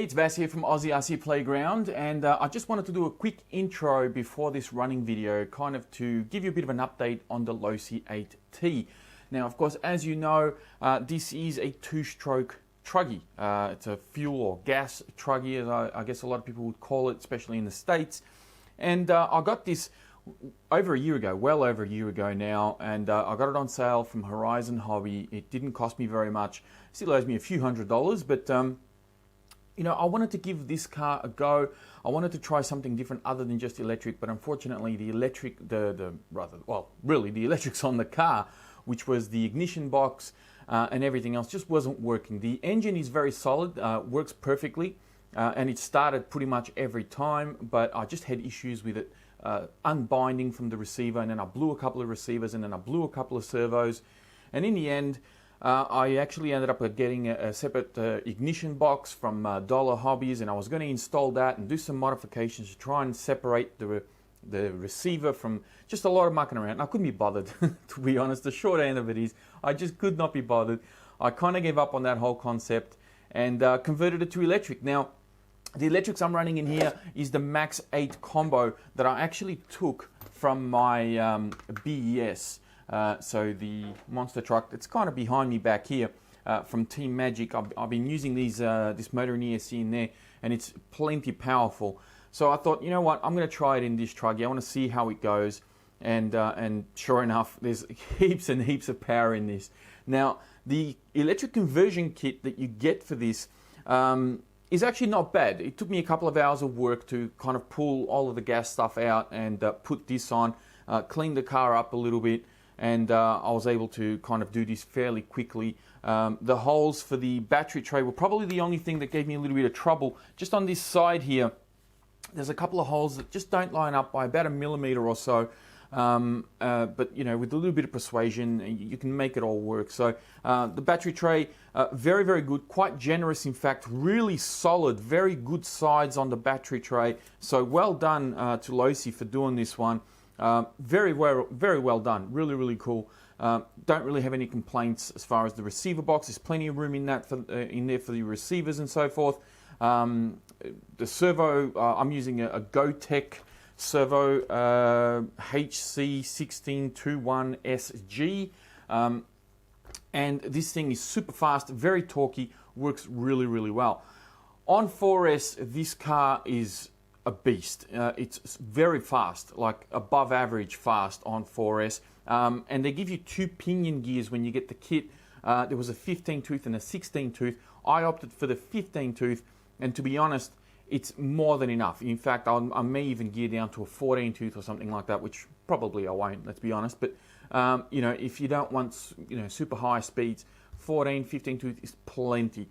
it's Vas here from Aussie RC Playground, and I just wanted to do a quick intro before this running video, kind of to give you a bit of an update on the Losi 8ight-T. Now, of course, as you know, this is a two-stroke Truggy. It's a fuel or gas Truggy, as I guess a lot of people would call it, especially in the States. And I got this over a year ago, well over a year ago now, and I got it on sale from Horizon Hobby. It didn't cost me very much. It still owes me a few $100s, but you know, I wanted to give this car a go. I wanted to try something different other than just electric, but unfortunately the electric, really the electrics on the car, which was the ignition box and everything else, just wasn't working. The engine is very solid, works perfectly, and it started pretty much every time, but I just had issues with it unbinding from the receiver, and then I blew a couple of receivers, and then I blew a couple of servos, and in the end, I actually ended up getting a separate ignition box from Dollar Hobbies, and I was going to install that and do some modifications to try and separate the receiver from just a lot of mucking around. I couldn't be bothered, to be honest. The short end of it is I just could not be bothered. I kind of gave up on that whole concept and converted it to electric. Now, the electrics I'm running in here is the Max8 combo that I actually took from my BES. So the monster truck that's kind of behind me back here from Team Magic. I've been using these this motor and ESC in there, and it's plenty powerful. So I thought, you know what, I'm going to try it in this Truggy. I want to see how it goes, and sure enough, there's heaps and heaps of power in this. Now, the electric conversion kit that you get for this is actually not bad. It took me a couple of hours of work to kind of pull all of the gas stuff out and put this on, clean the car up a little bit, and I was able to kind of do this fairly quickly. The holes for the battery tray were probably the only thing that gave me a little bit of trouble. Just on this side here, there's a couple of holes that just don't line up by about 1 millimeter or so. But you know, with a little bit of persuasion, you can make it all work. So the battery tray, very, very good, quite generous in fact, really solid, very good sides on the battery tray. So well done to Losi for doing this one. Very well done, really, really cool. Don't really have any complaints as far as the receiver box. There's plenty of room in that in there for the receivers and so forth. The servo, I'm using a GoTech Servo HC1621SG, and this thing is super fast, very torquey, works really, really well. On 4S, this car is a beast. It's very fast, like above average fast on 4S, and they give you 2 pinion gears when you get the kit. There was a 15 tooth and a 16 tooth. I opted for the 15 tooth, and to be honest, it's more than enough. In fact, I may even gear down to a 14 tooth or something like that, which probably I won't, let's be honest. But you know, if you don't want, you know, super high speeds, 14, 15 tooth is plenty.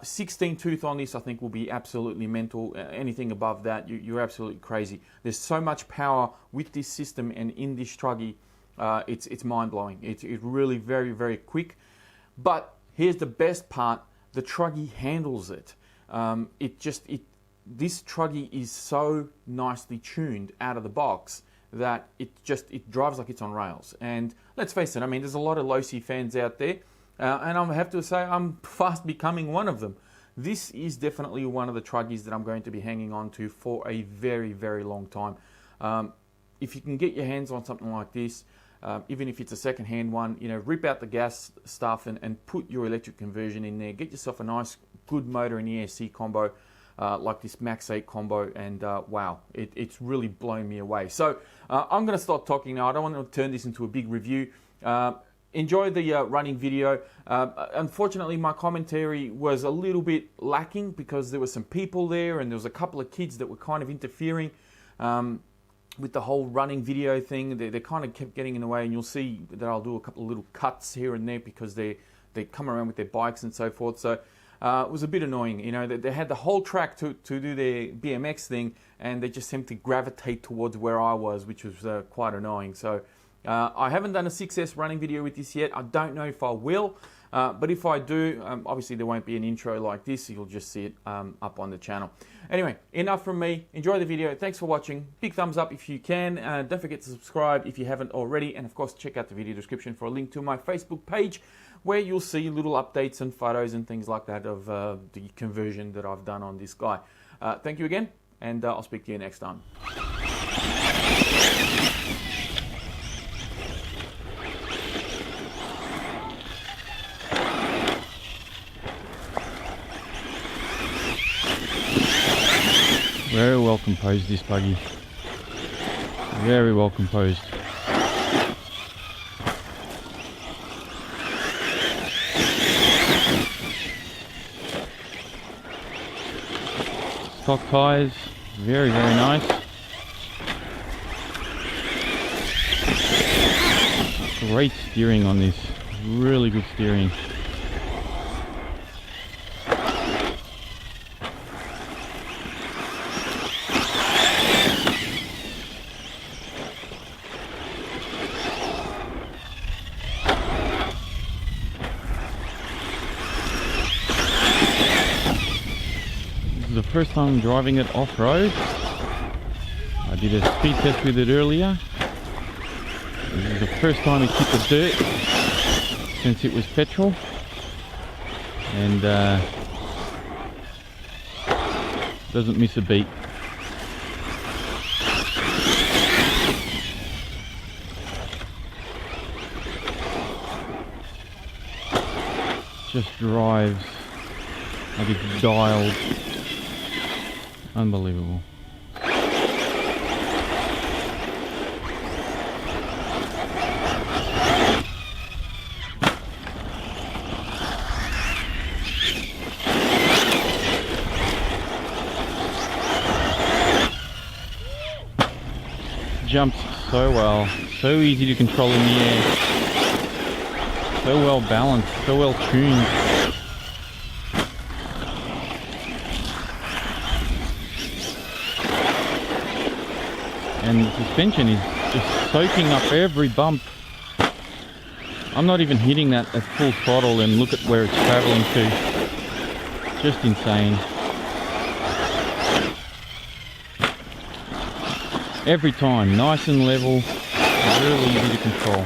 16 tooth on this I think will be absolutely mental. Anything above that, you're absolutely crazy. There's so much power with this system and in this Truggy, it's mind-blowing. It's really very, very quick. But here's the best part, the Truggy handles it. This Truggy is so nicely tuned out of the box that it drives like it's on rails. And let's face it, I mean, there's a lot of Losi fans out there, and I have to say I'm fast becoming one of them. This is definitely one of the Truggys that I'm going to be hanging on to for a very, very long time. If you can get your hands on something like this, even if it's a second-hand one, you know, rip out the gas stuff and put your electric conversion in there. Get yourself a nice, good motor and ESC combo like this Max8 combo, and wow, it's really blown me away. So I'm going to stop talking now. I don't want to turn this into a big review. Enjoy the running video. Unfortunately, my commentary was a little bit lacking because there were some people there, and there was a couple of kids that were kind of interfering with the whole running video thing. They kind of kept getting in the way, and you'll see that I'll do a couple of little cuts here and there because they come around with their bikes and so forth. So it was a bit annoying. You know, they had the whole track to do their BMX thing, and they just seemed to gravitate towards where I was, which was quite annoying. So I haven't done a 6S running video with this yet. I don't know if I will, but if I do, obviously there won't be an intro like this. You'll just see it up on the channel. Anyway, enough from me. Enjoy the video. Thanks for watching. Big thumbs up if you can. Don't forget to subscribe if you haven't already. And of course, check out the video description for a link to my Facebook page, where you'll see little updates and photos and things like that of the conversion that I've done on this guy. Thank you again, and I'll speak to you next time. Very well composed, this buggy. Very well composed. Stock tyres, very nice. Great steering on this, really good steering. The first time driving it off-road. I did a speed test with it earlier. This is the first time it hit the dirt since it was petrol, and doesn't miss a beat. Just drives like it's dialed. Unbelievable. Jumps so well, so easy to control in the air, so well balanced, so well tuned. And the suspension is just soaking up every bump. I'm not even hitting that at full throttle, and look at where it's traveling to. Just insane. Every time, nice and level, really easy to control.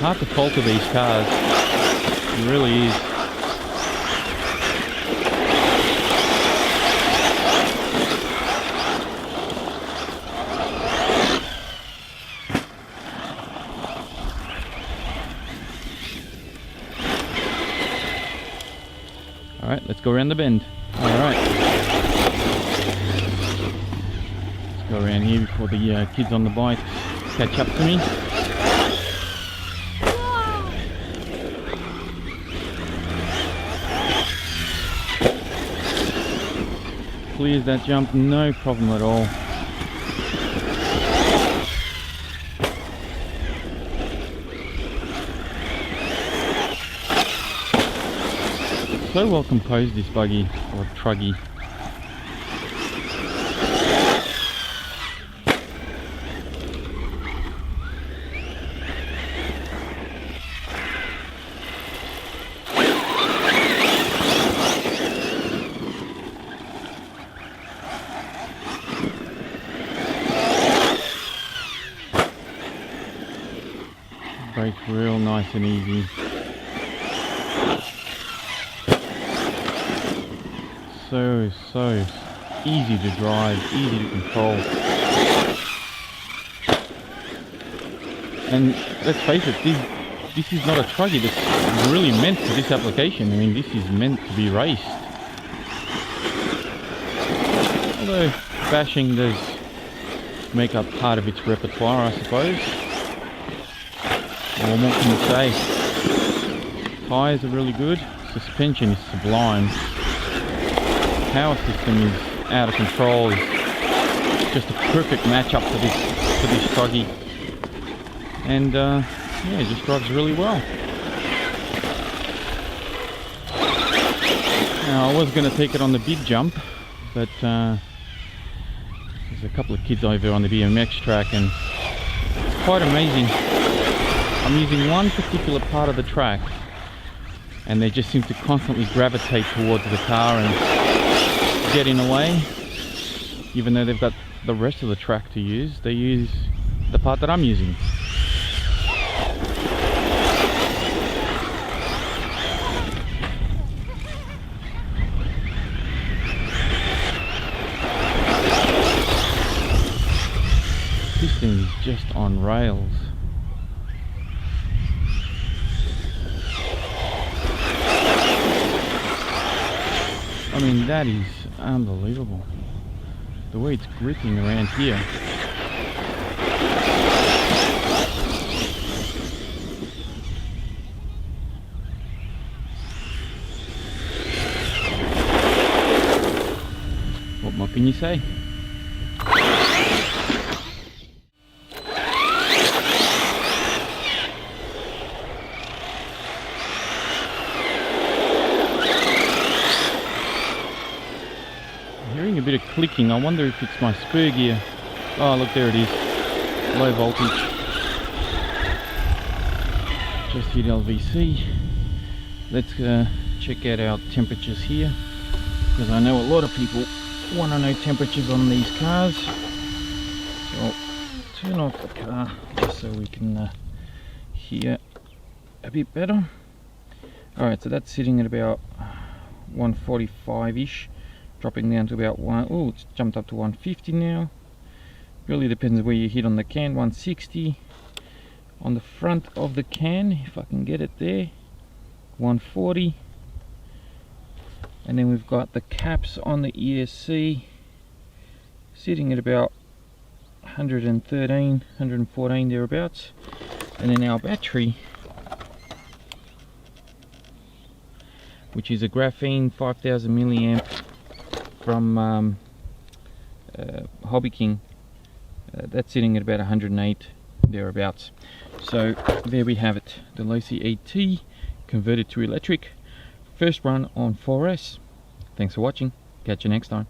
Hard to falter these cars, it really is. Alright, let's go around the bend. Alright. Let's go around here before the kids on the bike catch up to me. Clears that jump, no problem at all. So well composed, this buggy, or Truggy. Brakes real nice and easy. So easy to drive, easy to control. And let's face it, this is not a Truggy that's really meant for this application. I mean, this is meant to be raced. Although bashing does make up part of its repertoire, I suppose. Well, what can you say? Tyres are really good, suspension is sublime. Power system is out of control. It's just a perfect match-up for this Truggy, and yeah, it just drives really well. Now I was going to take it on the big jump, but there's a couple of kids over on the BMX track, and it's quite amazing. I'm using one particular part of the track and they just seem to constantly gravitate towards the car and get in the way. Even though they've got the rest of the track to use, they use the part that I'm using. This thing is just on rails. I mean, that is unbelievable. The way it's gripping around here. What more can you say? Hearing a bit of clicking. I wonder if it's my spur gear. Oh, look, there it is. Low voltage. Just hit LVC. Let's check out our temperatures here, because I know a lot of people want to know temperatures on these cars. So I'll turn off the car just so we can hear a bit better. Alright, so that's sitting at about 145-ish. Dropping down to about oh, it's jumped up to 150 now. Really depends where you hit on the can. 160 on the front of the can, if I can get it there. 140. And then we've got the caps on the ESC sitting at about 113, 114 thereabouts. And then our battery, which is a graphene 5000 milliamp from Hobby King, that's sitting at about 108 thereabouts. So there we have it, the Losi 8ight-T converted to electric, first run on 4S. Thanks for watching, catch you next time.